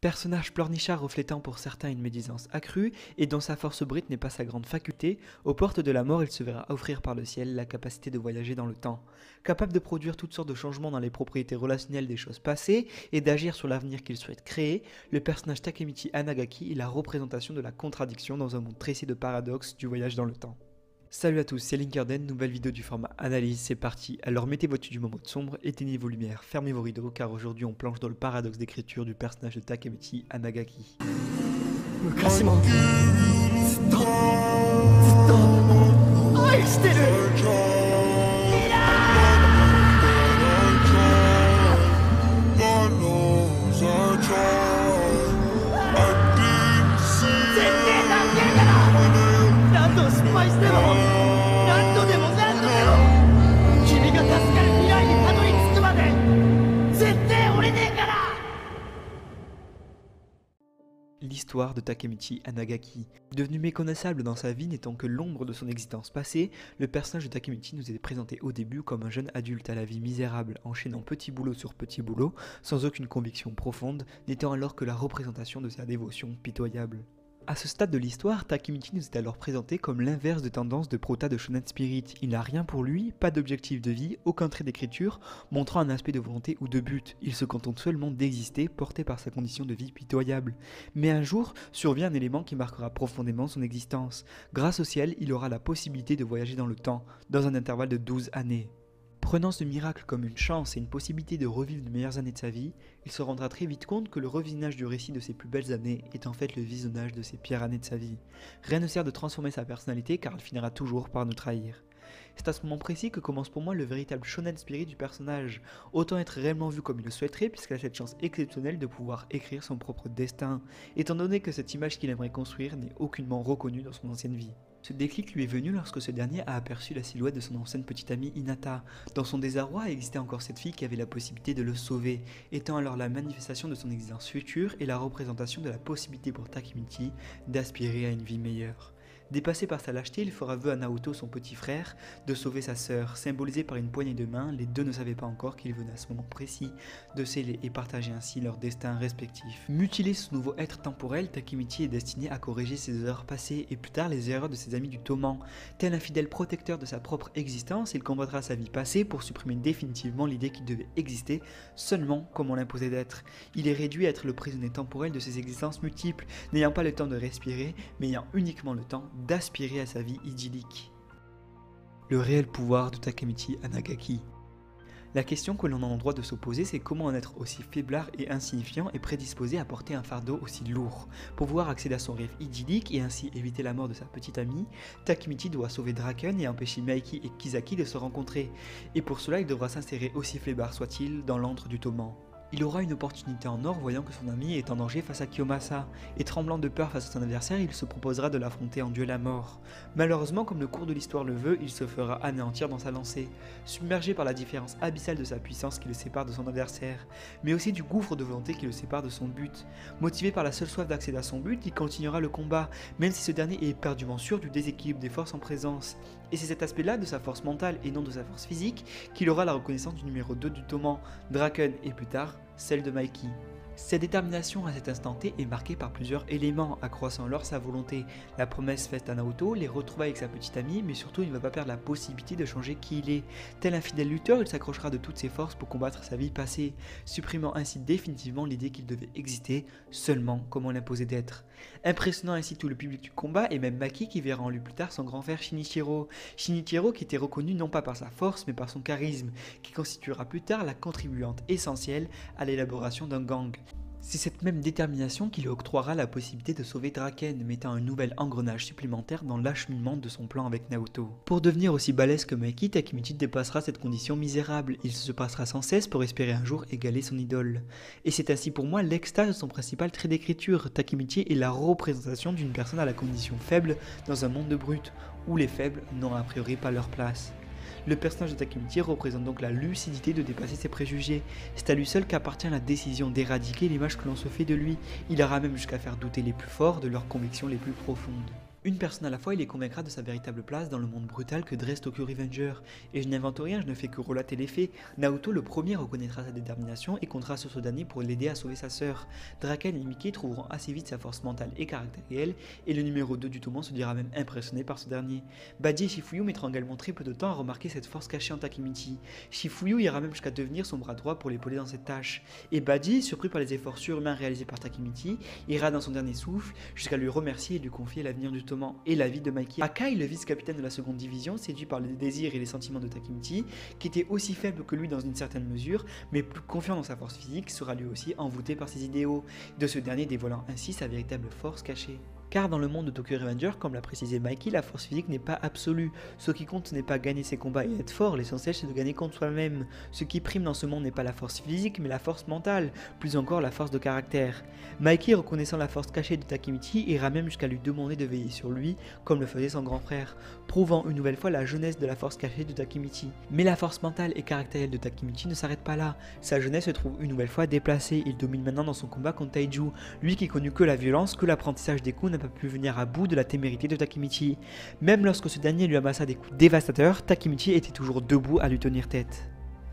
Personnage pleurnichard reflétant pour certains une médisance accrue et dont sa force brute n'est pas sa grande faculté, aux portes de la mort il se verra offrir par le ciel la capacité de voyager dans le temps. Capable de produire toutes sortes de changements dans les propriétés relationnelles des choses passées et d'agir sur l'avenir qu'il souhaite créer, le personnage Takemichi Anagaki est la représentation de la contradiction dans un monde tressé de paradoxes du voyage dans le temps. Salut à tous, c'est Linkerden, nouvelle vidéo du format analyse, c'est parti. Alors mettez votre tenue en mode sombre, éteignez vos lumières, fermez vos rideaux car aujourd'hui on plonge dans le paradoxe d'écriture du personnage de Takemichi Anagaki. 昔もずっと愛してるミラ絶対助けるから何度失敗しても何度でも君が助かる未来にたどり着くまで絶対折れねえから。 L'histoire de Takemichi Anagaki. Devenu méconnaissable dans sa vie n'étant que l'ombre de son existence passée, le personnage de Takemichi nous est présenté au début comme un jeune adulte à la vie misérable, enchaînant petit boulot sur petit boulot, sans aucune conviction profonde, n'étant alors que la représentation de sa dévotion pitoyable. A ce stade de l'histoire, Takemichi nous est alors présenté comme l'inverse de tendance de prota de Shonen Spirit. Il n'a rien pour lui, pas d'objectif de vie, aucun trait d'écriture, montrant un aspect de volonté ou de but. Il se contente seulement d'exister, porté par sa condition de vie pitoyable. Mais un jour, survient un élément qui marquera profondément son existence. Grâce au ciel, il aura la possibilité de voyager dans le temps, dans un intervalle de 12 années. Prenant ce miracle comme une chance et une possibilité de revivre de meilleures années de sa vie, il se rendra très vite compte que le revisionnage du récit de ses plus belles années est en fait le visionnage de ses pires années de sa vie. Rien ne sert de transformer sa personnalité car elle finira toujours par nous trahir. C'est à ce moment précis que commence pour moi le véritable shonen spirit du personnage. Autant être réellement vu comme il le souhaiterait puisqu'il a cette chance exceptionnelle de pouvoir écrire son propre destin, étant donné que cette image qu'il aimerait construire n'est aucunement reconnue dans son ancienne vie. Ce déclic lui est venu lorsque ce dernier a aperçu la silhouette de son ancienne petite amie Hinata. Dans son désarroi existait encore cette fille qui avait la possibilité de le sauver, étant alors la manifestation de son existence future et la représentation de la possibilité pour Takemichi d'aspirer à une vie meilleure. Dépassé par sa lâcheté, il fera vœu à Naoto, son petit frère, de sauver sa sœur. Symbolisé par une poignée de main, les deux ne savaient pas encore qu'il venait à ce moment précis de sceller et partager ainsi leur destin respectif. Mutilé ce nouveau être temporel, Takemichi est destiné à corriger ses erreurs passées et plus tard les erreurs de ses amis du Toman. Tel un fidèle protecteur de sa propre existence, il combattra sa vie passée pour supprimer définitivement l'idée qu'il devait exister seulement comme on l'imposait d'être. Il est réduit à être le prisonnier temporel de ses existences multiples, n'ayant pas le temps de respirer, mais ayant uniquement le temps d'aspirer à sa vie idyllique. Le réel pouvoir de Takemichi Anagaki. La question que l'on a en droit de se poser, c'est comment un être aussi faiblard et insignifiant est prédisposé à porter un fardeau aussi lourd. Pour pouvoir accéder à son rêve idyllique et ainsi éviter la mort de sa petite amie, Takemichi doit sauver Draken et empêcher Maiki et Kisaki de se rencontrer. Et pour cela, il devra s'insérer, aussi faiblard soit-il, dans l'antre du Toman. Il aura une opportunité en or voyant que son ami est en danger face à Kiyomasa, et tremblant de peur face à son adversaire, il se proposera de l'affronter en duel à mort. Malheureusement, comme le cours de l'histoire le veut, il se fera anéantir dans sa lancée, submergé par la différence abyssale de sa puissance qui le sépare de son adversaire, mais aussi du gouffre de volonté qui le sépare de son but. Motivé par la seule soif d'accéder à son but, il continuera le combat, même si ce dernier est éperdument sûr du déséquilibre des forces en présence. Et c'est cet aspect-là de sa force mentale et non de sa force physique qu'il aura la reconnaissance du numéro 2 du Toman, Draken et plus tard, celle de Maiki. Cette détermination à cet instant T est marquée par plusieurs éléments, accroissant alors sa volonté. La promesse faite à Naoto, les retrouvailles avec sa petite amie, mais surtout il ne va pas perdre la possibilité de changer qui il est. Tel un fidèle lutteur, il s'accrochera de toutes ses forces pour combattre sa vie passée, supprimant ainsi définitivement l'idée qu'il devait exister seulement comme on l'imposait d'être. Impressionnant ainsi tout le public du combat et même Maki qui verra en lui plus tard son grand frère Shinichiro. Shinichiro qui était reconnu non pas par sa force mais par son charisme, qui constituera plus tard la contribuante essentielle à l'élaboration d'un gang. C'est cette même détermination qui lui octroiera la possibilité de sauver Draken, mettant un nouvel engrenage supplémentaire dans l'acheminement de son plan avec Naoto. Pour devenir aussi balèze que Maiki, Takemichi dépassera cette condition misérable. Il se passera sans cesse pour espérer un jour égaler son idole. Et c'est ainsi pour moi l'extase de son principal trait d'écriture. Takemichi est la représentation d'une personne à la condition faible dans un monde de brutes, où les faibles n'ont a priori pas leur place. Le personnage de Takemichi représente donc la lucidité de dépasser ses préjugés. C'est à lui seul qu'appartient la décision d'éradiquer l'image que l'on se fait de lui. Il ira même jusqu'à faire douter les plus forts de leurs convictions les plus profondes. Une personne à la fois, il les convaincra de sa véritable place dans le monde brutal que dresse Tokyo Revenger. Et je n'invente rien, je ne fais que relater les faits. Naoto le premier reconnaîtra sa détermination et comptera sur ce dernier pour l'aider à sauver sa sœur. Draken et Mickey trouveront assez vite sa force mentale et caractérielle, et le numéro 2 du tournoi se dira même impressionné par ce dernier. Badji et Shifuyu mettront également très peu de temps à remarquer cette force cachée en Takemichi. Shifuyu ira même jusqu'à devenir son bras droit pour l'épauler dans cette tâche. Et Badji, surpris par les efforts surhumains réalisés par Takemichi, ira dans son dernier souffle jusqu'à lui remercier et lui confier l'avenir du et la vie de Mikey. Akai, le vice-capitaine de la seconde division, séduit par les désirs et les sentiments de Takemichi, qui était aussi faible que lui dans une certaine mesure, mais plus confiant dans sa force physique, sera lui aussi envoûté par ses idéaux, de ce dernier dévoilant ainsi sa véritable force cachée. Car dans le monde de Tokyo Revenger, comme l'a précisé Mikey, la force physique n'est pas absolue. Ce qui compte, ce n'est pas gagner ses combats et être fort, l'essentiel c'est de gagner contre soi-même. Ce qui prime dans ce monde n'est pas la force physique, mais la force mentale, plus encore la force de caractère. Mikey, reconnaissant la force cachée de Takemichi, ira même jusqu'à lui demander de veiller sur lui, comme le faisait son grand frère, prouvant une nouvelle fois la jeunesse de la force cachée de Takemichi. Mais la force mentale et caractérielle de Takemichi ne s'arrête pas là. Sa jeunesse se trouve une nouvelle fois déplacée, il domine maintenant dans son combat contre Taiju, lui qui connu que la violence, que l'apprentissage des coups n'a pas pu venir à bout de la témérité de Takemichi. Même lorsque ce dernier lui amassa des coups dévastateurs, Takemichi était toujours debout à lui tenir tête.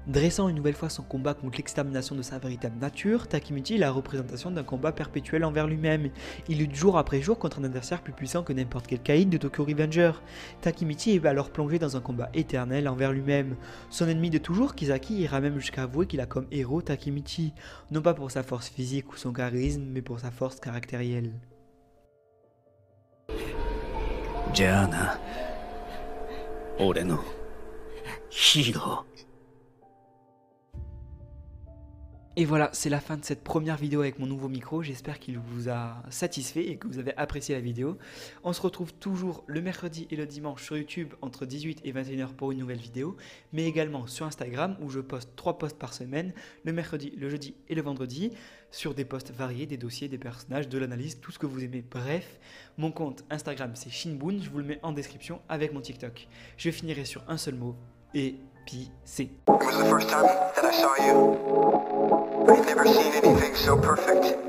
Dressant une nouvelle fois son combat contre l'extermination de sa véritable nature, Takemichi est la représentation d'un combat perpétuel envers lui-même. Il lutte jour après jour contre un adversaire plus puissant que n'importe quel caïd de Tokyo Revenger. Takemichi est alors plongé dans un combat éternel envers lui-même. Son ennemi de toujours, Kisaki, ira même jusqu'à avouer qu'il a comme héros Takemichi, non pas pour sa force physique ou son charisme, mais pour sa force caractérielle. じゃあな、俺のヒーロー。 Et voilà, c'est la fin de cette première vidéo avec mon nouveau micro, j'espère qu'il vous a satisfait et que vous avez apprécié la vidéo. On se retrouve toujours le mercredi et le dimanche sur YouTube entre 18 et 21h pour une nouvelle vidéo, mais également sur Instagram où je poste 3 posts par semaine, le mercredi, le jeudi et le vendredi, sur des posts variés, des dossiers, des personnages, de l'analyse, tout ce que vous aimez. Bref, mon compte Instagram c'est Shinbun, je vous le mets en description avec mon TikTok. Je finirai sur un seul mot, épicé. It was the first time that I saw you. I'd never seen anything so perfect.